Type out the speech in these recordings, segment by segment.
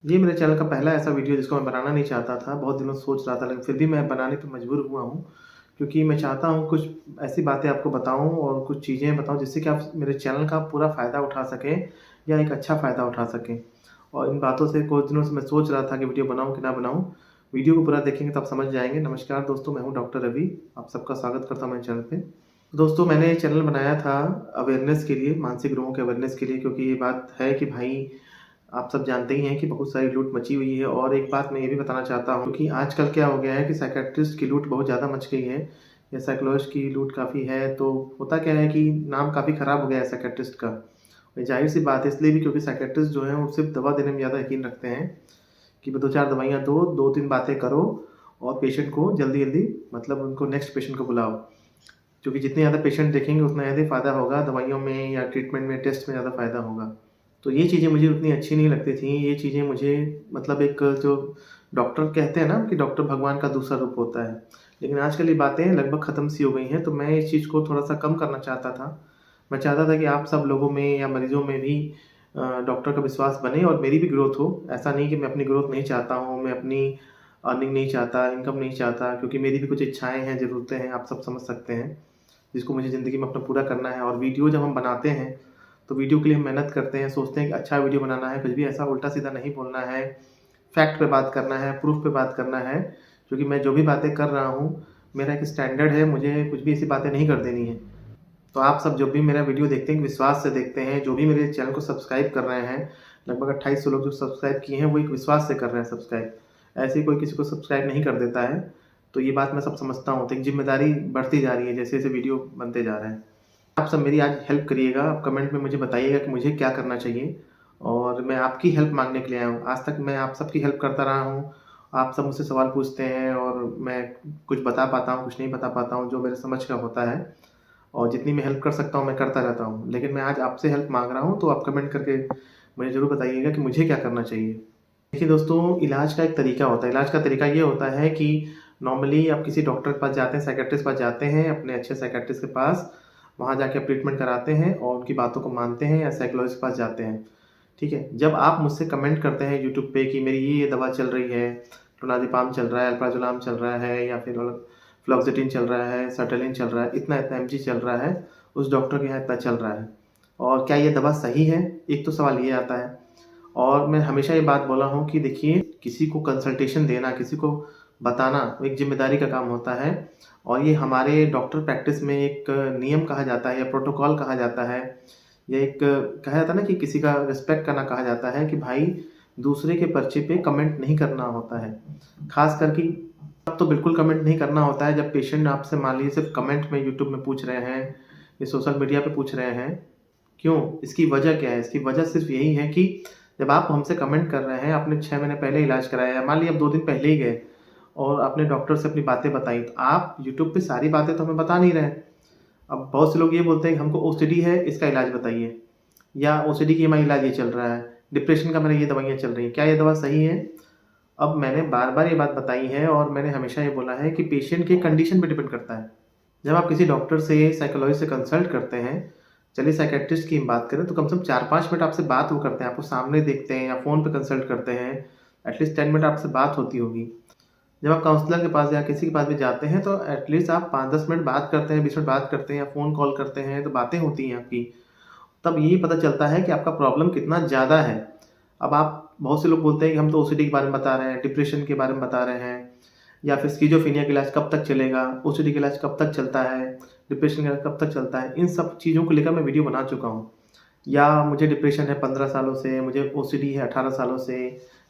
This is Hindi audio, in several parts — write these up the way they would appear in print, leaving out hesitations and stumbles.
ये मेरे चैनल का पहला ऐसा वीडियो जिसको मैं बनाना नहीं चाहता था, बहुत दिनों से सोच रहा था लेकिन फिर भी मैं बनाने पे मजबूर हुआ हूँ। क्योंकि मैं चाहता हूँ कुछ ऐसी बातें आपको बताऊँ और कुछ चीज़ें बताऊँ जिससे कि आप मेरे चैनल का पूरा फ़ायदा उठा सकें या एक अच्छा फ़ायदा उठा सकें। और इन बातों से कुछ दिनों से मैं सोच रहा था कि वीडियो बनाऊँ कि ना बनाऊँ। वीडियो को पूरा देखेंगे तो आप समझ जाएँगे। नमस्कार दोस्तों, मैं हूँ डॉक्टर रवि, आप सबका स्वागत करता हूँ मेरे चैनल पे। दोस्तों, मैंने चैनल बनाया था अवेयरनेस के लिए, मानसिक रोगों के अवेयरनेस के लिए, क्योंकि ये बात है कि भाई आप सब जानते ही हैं कि बहुत सारी लूट मची हुई है। और एक बात मैं ये भी बताना चाहता हूँ कि आजकल क्या हो गया है कि साइकियाट्रिस्ट की लूट बहुत ज़्यादा मच गई है या साइकोलॉजिस्ट की लूट काफ़ी है। तो होता क्या है कि नाम काफ़ी ख़राब हो गया है साइकियाट्रिस्ट का। और ज़ाहिर-सी बात है, इसलिए भी क्योंकि साइकियाट्रिस्ट जो हैं वो सिर्फ़ दवा देने में ज़्यादा यकीन रखते हैं कि 2-4 दवाइयाँ दो, 2-3 बातें करो और पेशेंट को जल्दी-जल्दी मतलब उनको नेक्स्ट पेशेंट को बुलाओ। क्योंकि जितने ज़्यादा पेशेंट देखेंगे उतना ज़्यादा फ़ायदा होगा दवाइयों में या ट्रीटमेंट में, टेस्ट में ज़्यादा फ़ायदा होगा। तो ये चीज़ें मुझे उतनी अच्छी नहीं लगती थी। ये चीज़ें मुझे मतलब एक जो डॉक्टर कहते हैं ना कि डॉक्टर भगवान का दूसरा रूप होता है। लेकिन आजकल ये बातें लगभग ख़त्म सी हो गई हैं, तो मैं इस चीज़ को थोड़ा-सा कम करना चाहता था। मैं चाहता था कि आप सब लोगों में या मरीज़ों में भी डॉक्टर का विश्वास बने और मेरी भी ग्रोथ हो। ऐसा नहीं कि मैं अपनी ग्रोथ नहीं चाहता हूँ, मैं अपनी अर्निंग नहीं चाहता, इनकम नहीं चाहता, क्योंकि मेरी भी कुछ इच्छाएँ हैं, ज़रूरतें हैं, आप सब समझ सकते हैं, जिसको मुझे ज़िंदगी में अपना पूरा करना है। और वीडियो जब हम बनाते हैं, तो वीडियो के लिए हम मेहनत करते हैं, सोचते हैं कि अच्छा वीडियो बनाना है, कुछ भी ऐसा उल्टा-सीधा नहीं बोलना है, फैक्ट पे बात करना है, प्रूफ पे बात करना है। क्योंकि मैं जो भी बातें कर रहा हूँ, मेरा एक स्टैंडर्ड है, मुझे कुछ भी ऐसी बातें नहीं कर देनी है। तो आप सब जब भी मेरा वीडियो देखते हैं, विश्वास से देखते हैं, जो भी मेरे चैनल को सब्सक्राइब कर रहे हैं, लगभग 2800 लोग जो सब्सक्राइब किए हैं, वो एक विश्वास से कर रहे हैं सब्सक्राइब। ऐसे ही कोई किसी को सब्सक्राइब नहीं कर देता है। तो ये बात मैं सब समझता हूँ, तो एक ज़िम्मेदारी बढ़ती जा रही है, जैसे-जैसे वीडियो बनते जा रहे हैं। आप सब मेरी आज हेल्प करिएगा, आप कमेंट में मुझे बताइएगा कि मुझे क्या करना चाहिए और मैं आपकी हेल्प माँगने के लिए आया हूँ। आज तक मैं आप सबकी हेल्प करता रहा हूँ, आप सब मुझसे सवाल पूछते हैं और मैं कुछ बता पाता हूँ, कुछ नहीं बता पाता हूँ, जो मेरे समझ का होता है। और जितनी मैं हेल्प कर सकता हूँ, मैं करता रहता हूँ। लेकिन मैं आज आपसे हेल्प माँग रहा हूँ, तो आप कमेंट करके मुझे ज़रूर बताइएगा कि मुझे क्या करना चाहिए। देखिए दोस्तों, इलाज का एक तरीका होता है। इलाज का तरीका ये होता है कि नॉर्मली आप किसी डॉक्टर के पास जाते हैं, साइकियाट्रिस्ट के पास जाते हैं, अपने अच्छे साइकियाट्रिस्ट के पास, वहाँ जाके आप ट्रीटमेंट कराते हैं और उनकी बातों को मानते हैं या साइकोलॉजिस्ट के पास जाते हैं, ठीक है? जब आप मुझसे कमेंट करते हैं यूट्यूब पे कि मेरी ये दवा चल रही है, क्लोनाज़ेपाम चल रहा है, अल्प्राज़ोलाम चल रहा है या फिर फ्लॉक्सीटिन चल रहा है, सर्टेलिन चल रहा है, इतना-इतना एमजी चल रहा है, उस डॉक्टर के यहाँ इतना चल रहा है। और क्या ये दवा सही है? एक तो सवाल ये आता है। और मैं हमेशा ये बात बोला हूँ कि देखिए, किसी को कंसल्टेशन देना, किसी को बताना वो एक ज़िम्मेदारी का काम होता है और ये हमारे डॉक्टर प्रैक्टिस में एक नियम कहा जाता है या प्रोटोकॉल कहा जाता है या एक कहा जाता है ना कि किसी का रिस्पेक्ट करना कहा जाता है कि भाई दूसरे के पर्चे पे कमेंट नहीं करना होता है। ख़ास कर कि अब तो बिल्कुल कमेंट नहीं करना होता है जब पेशेंट आपसे मान लीजिए सिर्फ़ कमेंट में यूट्यूब में पूछ रहे हैं या सोशल मीडिया पे पूछ रहे हैं। क्यों? इसकी वजह क्या है? इसकी वजह सिर्फ़ यही है कि जब आप हमसे कमेंट कर रहे हैं, आपने 6 महीने पहले इलाज कराया है, मान लीजिए आप 2 दिन पहले ही गए और आपने डॉक्टर से अपनी बातें बताई, तो आप यूट्यूब पे सारी बातें तो हमें बता नहीं रहे। अब बहुत से लोग ये बोलते हैं कि हमको ओसीडी है, इसका इलाज बताइए या ओसीडी की हमारा इलाज ये चल रहा है, डिप्रेशन का मेरा ये दवाइयाँ चल रही हैं, क्या ये दवा सही है? अब मैंने बार-बार ये बात बताई है और मैंने हमेशा ये बोला है कि पेशेंट की कंडीशन पे डिपेंड करता है। जब आप किसी डॉक्टर से, साइकोलॉजिस्ट से कंसल्ट करते हैं, चलिए साइकियाट्रिस्ट की हम बात करें तो कम से कम 4-5 मिनट आपसे बात वो करते हैं, आपको सामने देखते हैं या फ़ोन पे कंसल्ट करते हैं, एटलीस्ट 10 मिनट आपसे बात होती होगी। जब आप काउंसलर के पास या किसी के पास भी जाते हैं तो एटलीस्ट आप 5-10 मिनट बात करते हैं, 20 मिनट बात करते हैं या फ़ोन कॉल करते हैं, तो बातें होती हैं आपकी। तब यही पता चलता है कि आपका प्रॉब्लम कितना ज़्यादा है। अब आप बहुत से लोग बोलते हैं कि हम तो ओसीडी के बारे में बता रहे हैं, डिप्रेशन के बारे में बता रहे हैं या फिर स्किज़ोफ्रेनिया का इलाज कब तक चलेगा, ओसीडी का इलाज कब तक चलता है, डिप्रेशन का इलाज कब तक चलता है। इन सब चीज़ों को लेकर मैं वीडियो बना चुका हूँ। या मुझे डिप्रेशन है 15 सालों से, मुझे ओसीडी है 18 सालों से,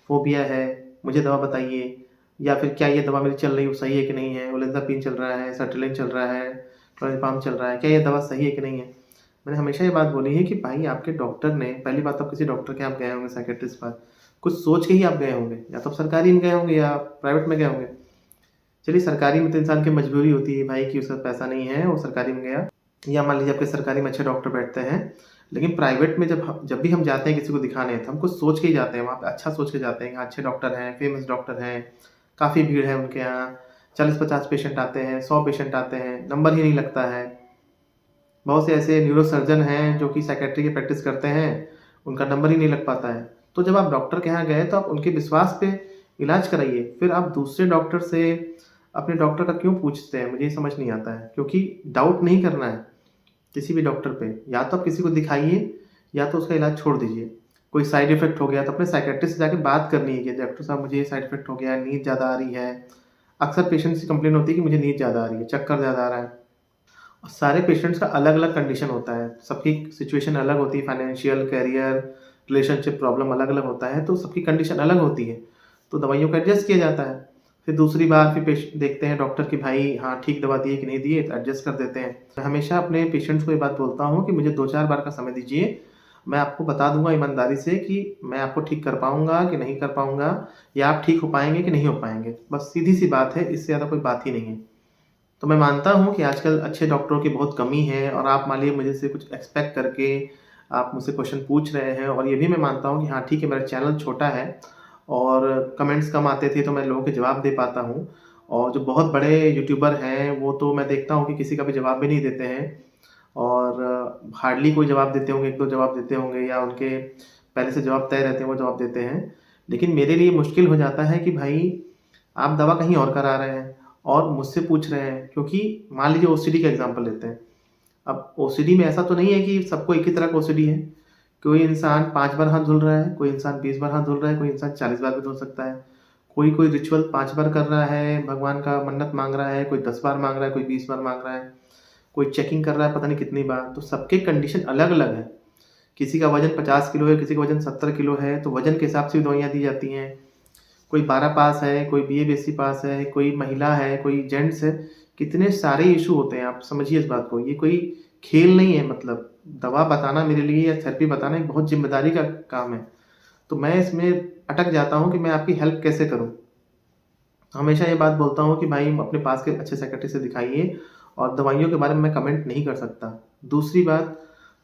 फ़ोबिया है, मुझे दवा बताइए या फिर क्या ये दवा मेरी चल रही है वो सही है कि नहीं है, ओलेंज़ापिन चल रहा है, सर्टेलिन चल रहा है, क्लोराज़ेपाम चल रहा है, क्या ये दवा सही है कि नहीं है? मैंने हमेशा ये बात बोली है कि भाई आपके डॉक्टर ने पहली बात, आप किसी डॉक्टर के यहाँ गए होंगे साइकियाट्रिस्ट के पास, कुछ सोच के ही आप गए होंगे, या तो आप सरकारी में गए होंगे या प्राइवेट में गए होंगे। चलिए सरकारी में तो इंसान की मजबूरी होती है भाई कि उसके पास पैसा नहीं है, वो सरकारी में गया, या मान लीजिए आपके सरकारी में अच्छे डॉक्टर बैठते हैं, लेकिन प्राइवेट में जब भी हम जाते हैं किसी को दिखाने, तो हम कुछ सोच के ही जाते हैं, वहाँ पे अच्छा सोच के जाते हैं कि अच्छे डॉक्टर हैं, फेमस डॉक्टर हैं, काफ़ी भीड़ है उनके यहाँ, 40-50 पेशेंट आते हैं, 100 पेशेंट आते हैं, नंबर ही नहीं लगता है। बहुत से ऐसे न्यूरोसर्जन हैं जो कि साइकियाट्री की प्रैक्टिस करते हैं, उनका नंबर ही नहीं लग पाता है। तो जब आप डॉक्टर के यहाँ गए तो आप उनके विश्वास पे इलाज कराइए। फिर आप दूसरे डॉक्टर से अपने डॉक्टर का क्यों पूछते हैं, मुझे ये समझ नहीं आता है। क्योंकि डाउट नहीं करना है किसी भी डॉक्टर पे, या तो आप किसी को दिखाइए या तो उसका इलाज छोड़ दीजिए। कोई साइड इफेक्ट हो गया तो अपने साइकेट्रिस्ट से जाके बात करनी है कि डॉक्टर साहब मुझे ये साइड इफेक्ट हो गया, नींद ज़्यादा आ रही है। अक्सर पेशेंट्स की कंप्लेन होती है कि मुझे नींद ज़्यादा आ रही है, चक्कर ज़्यादा आ रहा है। और सारे पेशेंट्स का अलग अलग कंडीशन होता है, सबकी सिचुएशन अलग होती है, फाइनेंशियल, कैरियर, रिलेशनशिप प्रॉब्लम अलग अलग होता है, तो सबकी कंडीशन अलग होती है, तो दवाइयों का एडजस्ट किया जाता है। फिर दूसरी बार फिर पेशेंट देखते हैं डॉक्टर कि भाई हाँ ठीक दवा दिए कि नहीं दिए, तो एडजस्ट कर देते हैं। मैं हमेशा अपने पेशेंट्स को ये बात बोलता हूँ कि मुझे 2-4 बार का समय दीजिए, मैं आपको बता दूंगा ईमानदारी से कि मैं आपको ठीक कर पाऊंगा कि नहीं कर पाऊंगा, या आप ठीक हो पाएंगे कि नहीं हो पाएंगे। बस सीधी सी बात है, इससे ज़्यादा कोई बात ही नहीं है। तो मैं मानता हूँ कि आजकल अच्छे डॉक्टरों की बहुत कमी है, और आप मान लीजिए मुझे से कुछ एक्सपेक्ट करके आप मुझसे क्वेश्चन पूछ रहे हैं, और ये भी मैं मानता हूँ कि हाँ ठीक है, मेरा चैनल छोटा है और कमेंट्स कम आते थे तो मैं लोगों के जवाब दे पाता हूँ। और जो बहुत बड़े यूट्यूबर हैं वो तो मैं देखता हूँ कि किसी का भी जवाब भी नहीं देते हैं, और हार्डली कोई जवाब देते होंगे, 1-2 जवाब देते होंगे, या उनके पहले से जवाब तय रहते हैं वो जवाब देते हैं। लेकिन मेरे लिए मुश्किल हो जाता है कि भाई आप दवा कहीं और करा रहे हैं और मुझसे पूछ रहे हैं। क्योंकि मान लीजिए ओसीडी का एग्जांपल लेते हैं। अब ओसीडी में ऐसा तो नहीं है कि सबको एक ही तरह का ओसीडी है। कोई इंसान 5 बार हाथ धुल रहा है, कोई इंसान 20 बार हाथ धुल रहा है, कोई इंसान 40 बार भी धुल सकता है। कोई रिचुअल 5 बार कर रहा है, भगवान का मन्नत मांग रहा है, कोई 10 बार मांग रहा है, कोई 20 बार मांग रहा है, कोई चेकिंग कर रहा है पता नहीं कितनी बार। तो सबके कंडीशन अलग अलग है। किसी का वजन 50 किलो है, किसी का वजन 70 किलो है, तो वजन के हिसाब से भी दवाइयाँ दी जाती हैं। कोई 12 पास है, कोई बीए बीएससी पास है, कोई महिला है, कोई जेंट्स है। कितने सारे इशू होते हैं, आप समझिए इस बात को। ये कोई खेल नहीं है। मतलब दवा बताना मेरे लिए या थेरेपी बताना एक बहुत जिम्मेदारी का काम है। तो मैं इसमें अटक जाता हूँ कि मैं आपकी हेल्प कैसे करूँ। हमेशा ये बात बोलता हूँ कि भाई अपने पास के अच्छे सेक्रेटरी से दिखाइए, और दवाइयों के बारे में मैं कमेंट नहीं कर सकता। दूसरी बात,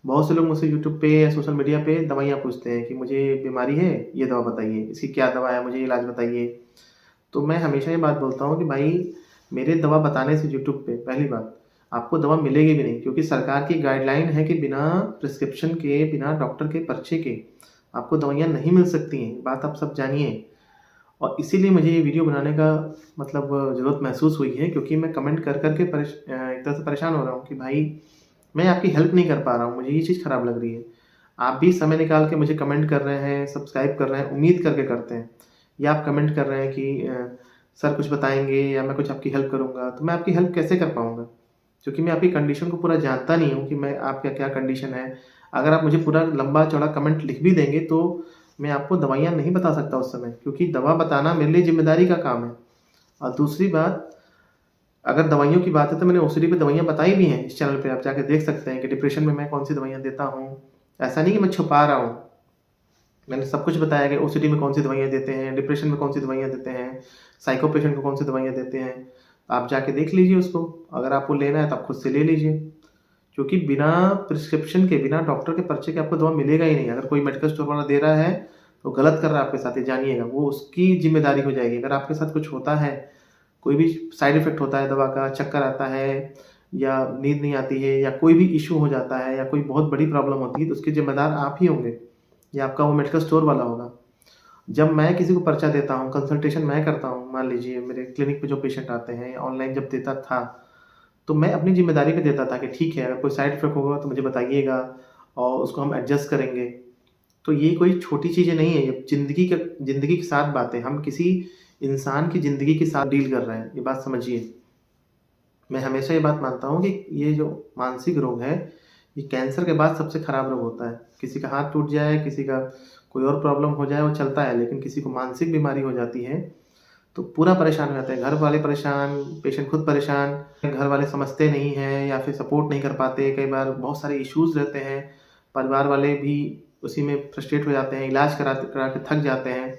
बहुत से लोग मुझसे यूट्यूब पे या सोशल मीडिया पे दवाइयाँ पूछते हैं कि मुझे बीमारी है, ये दवा बताइए, इसकी क्या दवा है, मुझे इलाज बताइए। तो मैं हमेशा ये बात बोलता हूँ कि भाई मेरे दवा बताने से यूट्यूब पे पहली बात आपको दवा मिलेगी भी नहीं, क्योंकि सरकार की गाइडलाइन है कि बिना प्रिस्क्रिप्शन के, बिना डॉक्टर के पर्चे के आपको दवाइयाँ नहीं मिल सकती हैं। बात आप सब जानिए। और इसीलिए मुझे ये वीडियो बनाने का मतलब ज़रूरत महसूस हुई है, क्योंकि मैं कमेंट कर कर के एक तरह से परेशान हो रहा हूँ कि भाई मैं आपकी हेल्प नहीं कर पा रहा हूँ। मुझे ये चीज़ ख़राब लग रही है। आप भी समय निकाल के मुझे कमेंट कर रहे हैं, सब्सक्राइब कर रहे हैं, उम्मीद करके करते हैं, या आप कमेंट कर रहे हैं कि सर कुछ बताएंगे या मैं कुछ आपकी हेल्प करूँगा। तो मैं आपकी हेल्प कैसे कर पाऊँगा, क्योंकि मैं आपकी कंडीशन को पूरा जानता नहीं हूँ कि मैं आपका क्या कंडीशन है। अगर आप मुझे पूरा लंबा चौड़ा कमेंट लिख भी देंगे तो मैं आपको दवाइयाँ नहीं बता सकता उस समय, क्योंकि दवा बताना मेरे लिए जिम्मेदारी का काम है। और दूसरी बात, अगर दवाइयों की बात है तो मैंने ओसीडी पे दवाइयाँ बताई भी हैं। इस चैनल पे आप जाके देख सकते हैं कि डिप्रेशन में मैं कौन सी दवाइयाँ देता हूँ। ऐसा नहीं कि मैं छुपा रहा हूँ, मैंने सब कुछ बताया कि ओसीडी में कौन सी दवाइयाँ देते हैं, डिप्रेशन में कौन सी दवाइयाँ देते हैं, साइको पेशेंट को कौन सी दवाइयाँ देते हैं। आप जाके देख लीजिए उसको। अगर आपको लेना है तो आप खुद से ले लीजिए, क्योंकि बिना प्रिस्क्रिप्शन के, बिना डॉक्टर के पर्चे के आपको दवा मिलेगा ही नहीं। अगर कोई मेडिकल स्टोर वाला दे रहा है तो गलत कर रहा है आपके साथ, ये जानिएगा। वो उसकी जिम्मेदारी हो जाएगी। अगर आपके साथ कुछ होता है, कोई भी साइड इफेक्ट होता है दवा का, चक्कर आता है या नींद नहीं आती है या कोई भी इशू हो जाता है या कोई बहुत बड़ी प्रॉब्लम होती है, तो उसके जिम्मेदार आप ही होंगे या आपका वो मेडिकल स्टोर वाला होगा। जब मैं किसी को पर्चा देता हूँ, कंसल्टेशन मैं करता हूँ, मान लीजिए मेरे क्लिनिक पे जो पेशेंट आते हैं, ऑनलाइन जब देता था तो मैं अपनी जिम्मेदारी पे देता था कि ठीक है, अगर कोई साइड इफेक्ट होगा तो मुझे बताइएगा और उसको हम एडजस्ट करेंगे। तो ये कोई छोटी चीज़ें नहीं है, ये ज़िंदगी के साथ बातें। हम किसी इंसान की ज़िंदगी के साथ डील कर रहे हैं, ये बात समझिए। मैं हमेशा ये बात मानता हूँ कि ये जो मानसिक रोग है, ये कैंसर के बाद सबसे ख़राब रोग होता है। किसी का हाथ टूट जाए, किसी का कोई और प्रॉब्लम हो जाए वो चलता है, लेकिन किसी को मानसिक बीमारी हो जाती है तो पूरा परेशान हो जाता है। घर वाले परेशान, पेशेंट खुद परेशान, घर वाले समझते नहीं हैं या फिर सपोर्ट नहीं कर पाते। कई बार बहुत सारे इश्यूज़ रहते हैं, परिवार वाले भी उसी में फ्रस्ट्रेट हो जाते हैं, इलाज करा के थक जाते हैं।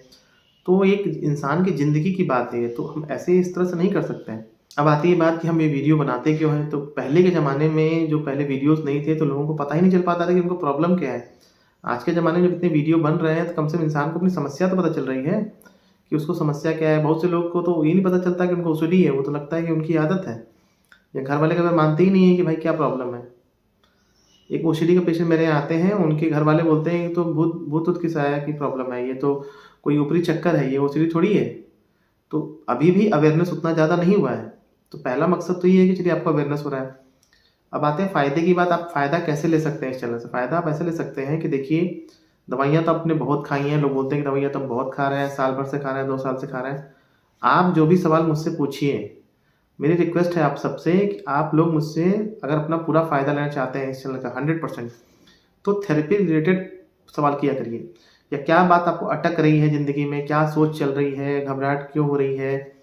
तो एक इंसान की ज़िंदगी की बात है, तो हम ऐसे इस तरह से नहीं कर सकते हैं। अब आती है बात कि हम ये वीडियो बनाते क्यों हैं। तो पहले के ज़माने में जो पहले वीडियोज़ नहीं थे तो लोगों को पता ही नहीं चल पाता था कि उनको प्रॉब्लम क्या है। आज के ज़माने में जब इतने वीडियो बन रहे हैं तो कम से कम इंसान को अपनी समस्या तो पता चल रही है कि उसको समस्या क्या है। बहुत से लोग को तो ये नहीं पता चलता कि उनको ओसीडी है, वो तो लगता है कि उनकी आदत है, या घर वाले कभी मानते ही नहीं है कि भाई क्या प्रॉब्लम है। एक ओसीडी का पेशेंट मेरे यहाँ आते हैं, उनके घर वाले बोलते हैं तो भूत भूत ऊत की साया की प्रॉब्लम है, ये तो कोई ऊपरी चक्कर है, ये ओसीडी थोड़ी है। तो अभी भी अवेयरनेस उतना ज़्यादा नहीं हुआ है। तो पहला मकसद तो ये है कि चलिए आपको अवेयरनेस हो रहा है। अब आते हैं फ़ायदे की बात, आप फ़ायदा कैसे ले सकते हैं इस चैनल से? फ़ायदा आप ऐसे ले सकते हैं कि देखिए, दवाइयाँ तो आपने बहुत खाई हैं, लोग बोलते हैं कि दवाइयाँ तो हम बहुत खा रहे हैं, साल भर से खा रहे हैं, 2 साल से खा रहे हैं। आप जो भी सवाल मुझसे पूछिए, मेरी रिक्वेस्ट है आप सबसे कि आप लोग मुझसे अगर अपना पूरा फ़ायदा लेना चाहते हैं इस चैनल का 100%, तो थेरेपी रिलेटेड सवाल किया करिए। या क्या बात आपको अटक रही है ज़िंदगी में, क्या सोच चल रही है, घबराहट क्यों हो रही है,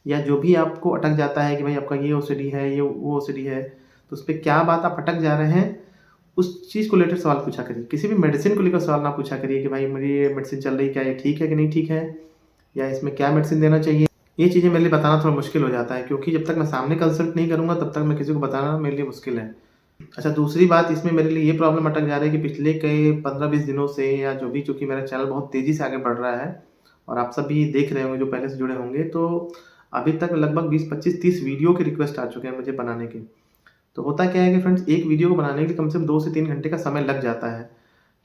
या जो भी आपको अटक जाता है कि भाई आपका ये ओसीडी है, ये वो ओसीडी है, तो उस पे क्या बात आप अटक जा रहे हैं, उस चीज़ को रिलेटेड सवाल पूछा करिए। किसी भी मेडिसिन को लेकर सवाल ना पूछा करिए कि भाई मेरी ये मेडिसिन चल रही है, क्या ये ठीक है कि नहीं ठीक है, या इसमें क्या मेडिसिन देना चाहिए। ये चीज़ें मेरे लिए बताना थोड़ा मुश्किल हो जाता है, क्योंकि जब तक मैं सामने कंसल्ट नहीं करूँगा तब तक मैं किसी को बताना मेरे लिए मुश्किल है। अच्छा, दूसरी बात इसमें मेरे लिए ये प्रॉब्लम अटक जा रही है कि पिछले कई 15-20 दिनों से या जो भी, चूँकि मेरा चैनल बहुत तेज़ी से आगे बढ़ रहा है और आप सब भी देख रहे होंगे जो पहले से जुड़े होंगे, तो अभी तक लगभग 20, 25, 30 वीडियो के रिक्वेस्ट आ चुके हैं मुझे बनाने के। तो होता क्या है कि फ्रेंड्स, एक वीडियो को बनाने के लिए कम से कम 2 से 3 घंटे का समय लग जाता है,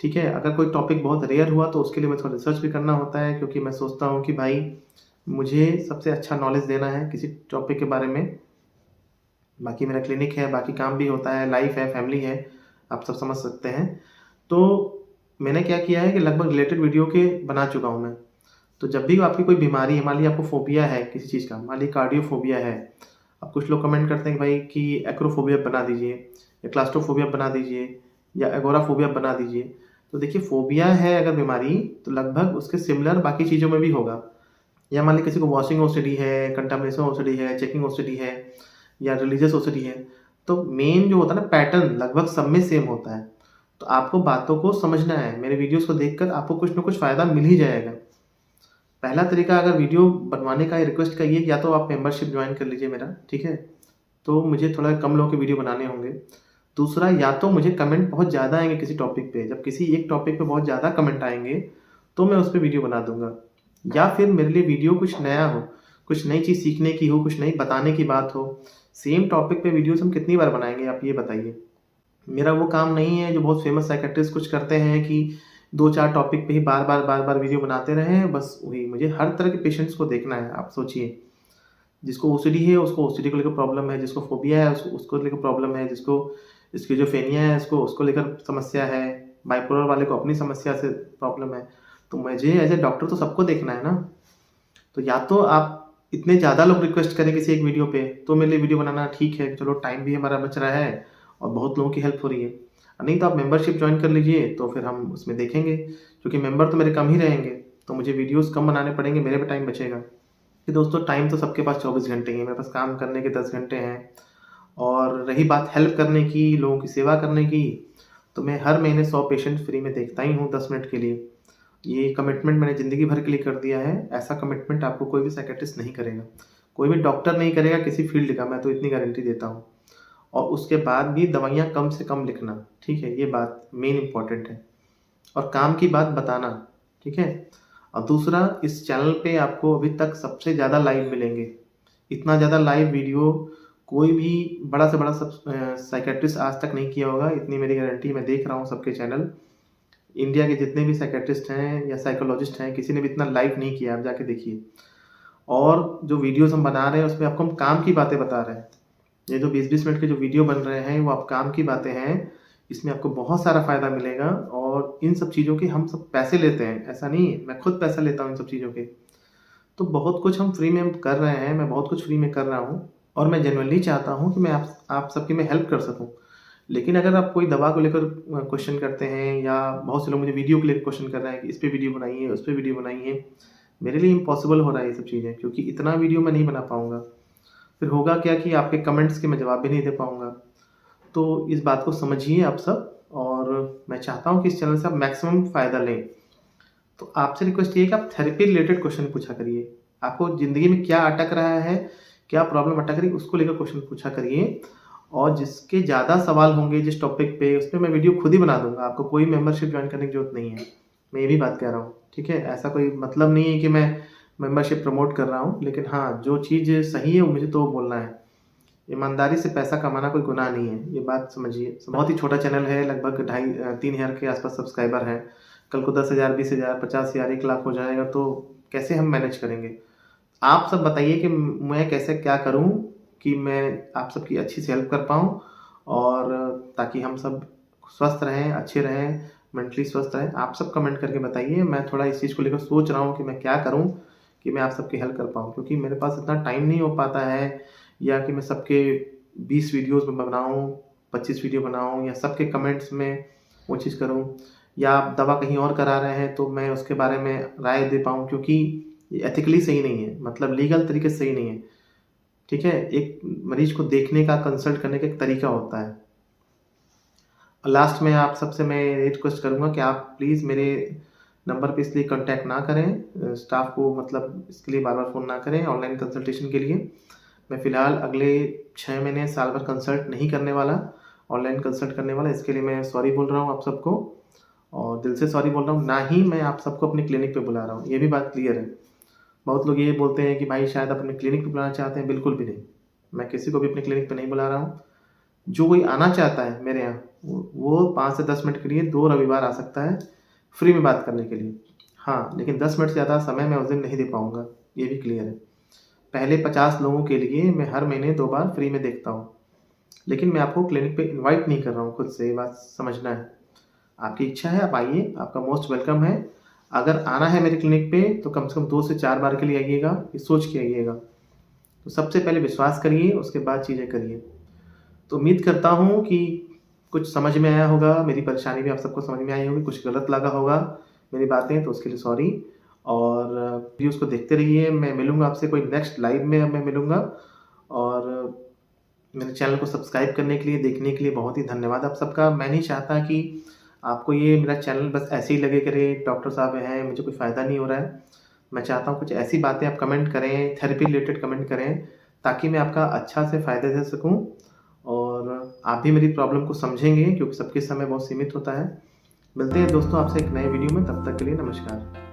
ठीक है? अगर कोई टॉपिक बहुत रेयर हुआ तो उसके लिए मैं थोड़ा रिसर्च भी करना होता है, क्योंकि मैं सोचता हूँ कि भाई मुझे सबसे अच्छा नॉलेज देना है किसी टॉपिक के बारे में। बाकी मेरा क्लिनिक है, बाकी काम भी होता है, लाइफ है, फैमिली है, आप सब समझ सकते हैं। तो मैंने क्या किया है कि लगभग रिलेटेड वीडियो के बना चुका हूँ मैं। तो जब भी आपकी कोई बीमारी है, मान लीजिए आपको फ़ोबिया है किसी चीज़ का, मान लीजिए कार्डियोफ़ोबिया है, अब कुछ लोग कमेंट करते हैं कि भाई कि एक्रोफ़ोबिया बना दीजिए, या क्लास्ट्रोफ़ोबिया बना दीजिए, या एगोराफ़ोबिया बना दीजिए। तो देखिए, फ़ोबिया है अगर बीमारी, तो लगभग उसके सिमिलर बाकी चीज़ों में भी होगा। या मान लीजिए किसी को वॉशिंग ओसीडी है, कंटामिनेशन ओसीडी है, चेकिंग ओसीडी है, या रिलीजियस ओसीडी है, तो मेन जो होता है ना पैटर्न, लगभग सब में सेम होता है। तो आपको बातों को समझना है, मेरे वीडियोस को देखकर आपको कुछ ना कुछ फ़ायदा मिल ही जाएगा। पहला तरीका अगर वीडियो बनवाने का रिक्वेस्ट का ये, या तो आप मेंबरशिप ज्वाइन कर लीजिए मेरा, ठीक है? तो मुझे थोड़ा कम लोगों के वीडियो बनाने होंगे। दूसरा, या तो मुझे कमेंट बहुत ज़्यादा आएँगे किसी टॉपिक पे, जब किसी एक टॉपिक पे बहुत ज़्यादा कमेंट आएँगे, तो मैं उस पे वीडियो बना दूँगा। या फिर मेरे लिए वीडियो कुछ नया हो, कुछ नई चीज़ सीखने की हो, कुछ नई बताने की बात हो। सेम टॉपिक पे वीडियोज़ हम कितनी बार बनाएँगे, आप ये बताइए? मेरा वो काम नहीं है जो बहुत फेमस साइकियाट्रिस्ट कुछ करते हैं कि 2-4 टॉपिक पे ही बार-बार वीडियो बनाते रहें, बस वही। मुझे हर तरह के पेशेंट्स को देखना है, आप सोचिए। जिसको ओसीडी है, उसको ओसीडी को लेकर प्रॉब्लम है, जिसको फ़ोबिया है, उसको लेकर प्रॉब्लम है, जिसको स्किज़ोफ्रेनिया है, उसको लेकर समस्या है, बाइपोलर वाले को अपनी समस्या से प्रॉब्लम है। तो मुझे एज़ ए डॉक्टर तो सबको देखना है ना। तो या तो आप इतने ज़्यादा लोग रिक्वेस्ट करें किसी एक वीडियो पे, तो मेरे लिए वीडियो बनाना ठीक है, चलो टाइम भी हमारा बच रहा है और बहुत लोगों की हेल्प हो रही है। नहीं तो आप मेंबरशिप जॉइन कर लीजिए, तो फिर हम उसमें देखेंगे, क्योंकि मेंबर तो मेरे कम ही रहेंगे, तो मुझे वीडियोज़ कम बनाने पड़ेंगे, मेरे पे टाइम बचेगा। कि दोस्तों, टाइम तो सबके पास 24 घंटे ही है, मेरे पास काम करने के 10 घंटे हैं। और रही बात हेल्प करने की, लोगों की सेवा करने की, तो मैं हर महीने 100 पेशेंट फ्री में देखता ही हूँ 10 मिनट के लिए। ये कमिटमेंट मैंने ज़िंदगी भर के लिए कर दिया है, ऐसा कमिटमेंट आपको कोई भी साइकियाट्रिस्ट नहीं करेगा, कोई भी डॉक्टर नहीं करेगा किसी फील्ड का, मैं तो इतनी गारंटी देता हूँ। और उसके बाद भी दवाइयाँ कम से कम लिखना, ठीक है? ये बात मेन इम्पॉर्टेंट है। और काम की बात बताना, ठीक है? और दूसरा, इस चैनल पे आपको अभी तक सबसे ज़्यादा लाइव मिलेंगे। इतना ज़्यादा लाइव वीडियो कोई भी बड़ा से बड़ा साइकियाट्रिस्ट आज तक नहीं किया होगा, इतनी मेरी गारंटी। मैं देख रहा हूँ सबके चैनल, इंडिया के जितने भी साइकियाट्रिस्ट हैं या साइकोलॉजिस्ट हैं, किसी ने भी इतना लाइव नहीं किया, आप जाके देखिए। और जो वीडियोज़ हम बना रहे हैं उसमें आपको हम काम की बातें बता रहे हैं। ये जो 20-20 मिनट के जो वीडियो बन रहे हैं, वो आप काम की बातें हैं, इसमें आपको बहुत सारा फ़ायदा मिलेगा। और इन सब चीज़ों के हम सब पैसे लेते हैं, ऐसा नहीं है, मैं खुद पैसा लेता हूँ इन सब चीज़ों के। तो बहुत कुछ हम फ्री में कर रहे हैं, मैं बहुत कुछ फ्री में कर रहा हूँ, और मैं जेनुइनली चाहता हूँ कि मैं आप सबकी मैं हेल्प कर सकूँ। लेकिन अगर आप कोई दवा को लेकर क्वेश्चन करते हैं, या बहुत से लोग मुझे वीडियो के लिए क्वेश्चन कर रहे हैं कि इस पे वीडियो बनाइए, उस पे वीडियो बनाइए, मेरे लिए इम्पॉसिबल हो रहा है ये सब चीज़ें, क्योंकि इतना वीडियो मैं नहीं बना पाऊँगा। फिर होगा क्या कि आपके कमेंट्स के मैं जवाब भी नहीं दे पाऊँगा। तो इस बात को समझिए आप सब, और मैं चाहता हूँ कि इस चैनल से आप मैक्सिमम फ़ायदा लें। तो आपसे रिक्वेस्ट ये है कि आप थेरेपी रिलेटेड क्वेश्चन पूछा करिए। आपको ज़िंदगी में क्या अटक रहा है, क्या प्रॉब्लम अटक रही है, उसको लेकर क्वेश्चन पूछा करिए। और जिसके ज़्यादा सवाल होंगे जिस टॉपिक पे, उस पे मैं वीडियो खुद ही बना दूँगा, आपको कोई मेंबरशिप जॉइन करने की ज़रूरत नहीं है। मैं ये भी बात कह रहा हूँ, ठीक है? ऐसा कोई मतलब नहीं है कि मैं मेंबरशिप प्रमोट कर रहा हूँ, लेकिन हाँ, जो चीज़ सही है वो मुझे तो बोलना है। ईमानदारी से पैसा कमाना कोई गुनाह नहीं है, ये बात समझिए। बहुत ही छोटा चैनल है, लगभग 2.5-3 हज़ार के आसपास सब्सक्राइबर हैं। कल को 10,000, 20,000, 50,000, 1 लाख हो जाएगा तो कैसे हम मैनेज करेंगे? आप सब बताइए कि मैं कैसे क्या करूं कि मैं आप सबकी अच्छी से हेल्प कर पाऊं और ताकि हम सब स्वस्थ रहें, अच्छे रहें, मेंटली स्वस्थ रहें। आप सब कमेंट करके बताइए। मैं थोड़ा इस चीज़ को लेकर सोच रहा हूँ कि मैं क्या करूँ कि मैं आप सबकी हेल्प कर पाऊँ, क्योंकि मेरे पास इतना टाइम नहीं हो पाता है या कि मैं सबके 20 वीडियोज़ में बनाऊँ, 25 वीडियो बनाऊँ या सबके कमेंट्स में वो चीज़ करूँ, या आप दवा कहीं और करा रहे हैं तो मैं उसके बारे में राय दे पाऊँ, क्योंकि ये एथिकली सही नहीं है, मतलब लीगल तरीके से सही नहीं है। ठीक है? एक मरीज को देखने का, कंसल्ट करने का एक तरीका होता है। लास्ट में आप सबसे मैं ये रिक्वेस्ट करूँगा कि आप प्लीज़ मेरे नंबर पे इसलिए कॉन्टैक्ट ना करें, स्टाफ को मतलब इसके लिए बार-बार फ़ोन ना करें ऑनलाइन कंसल्टेशन के लिए। मैं फ़िलहाल अगले 6 महीने, साल भर कंसल्ट नहीं करने वाला, ऑनलाइन कंसल्ट करने वाला। इसके लिए मैं सॉरी बोल रहा हूँ आप सबको और दिल से सॉरी बोल रहा हूँ। ना ही मैं आप सबको अपने क्लिनिक पे बुला रहा हूँ, ये भी बात क्लियर है। बहुत लोग ये बोलते हैं कि भाई शायद आप अपने क्लिनिक पे बुलाना चाहते हैं, बिल्कुल भी नहीं। मैं किसी को भी अपने क्लिनिक पे नहीं बुला रहा हूँ। जो कोई आना चाहता है मेरे यहाँ, वो 5 से 10 मिनट के लिए 2 रविवार आ सकता है फ्री में बात करने के लिए। हाँ, लेकिन 10 मिनट से ज़्यादा समय मैं उस दिन नहीं दे पाऊँगा, ये भी क्लियर है। पहले 50 लोगों के लिए मैं हर महीने 2 बार फ्री में देखता हूँ, लेकिन मैं आपको क्लिनिक पे इनवाइट नहीं कर रहा हूँ खुद से, ये बात समझना है। आपकी इच्छा है, आप आइए, आपका मोस्ट वेलकम है। अगर आना है मेरे क्लिनिक पे तो कम से कम 2 से 4 बार के लिए आइएगा, ये सोच के आइएगा। तो सबसे पहले विश्वास करिए, उसके बाद चीज़ें करिए। तो उम्मीद करता हूँ कि कुछ समझ में आया होगा, मेरी परेशानी भी आप सबको समझ में आई होगी, कुछ गलत लगा होगा मेरी बातें तो उसके लिए सॉरी। और वीडियोज़ को देखते रहिए। मैं मिलूँगा आपसे कोई नेक्स्ट लाइव में, अब मैं मिलूँगा। और मेरे चैनल को सब्सक्राइब करने के लिए, देखने के लिए बहुत ही धन्यवाद आप सबका। मैं नहीं चाहता कि आपको ये मेरा चैनल बस ऐसे ही लगे करे डॉक्टर साहब हैं, मुझे कोई फ़ायदा नहीं हो रहा है। मैं चाहता हूँ कुछ ऐसी बातें आप कमेंट करें, थेरेपी रिलेटेड कमेंट करें, ताकि मैं आपका अच्छा से फ़ायदा दे सकूँ और आप भी मेरी प्रॉब्लम को समझेंगे, क्योंकि सबके समय बहुत सीमित होता है। मिलते हैं दोस्तों आपसे एक नए वीडियो में, तब तक के लिए नमस्कार।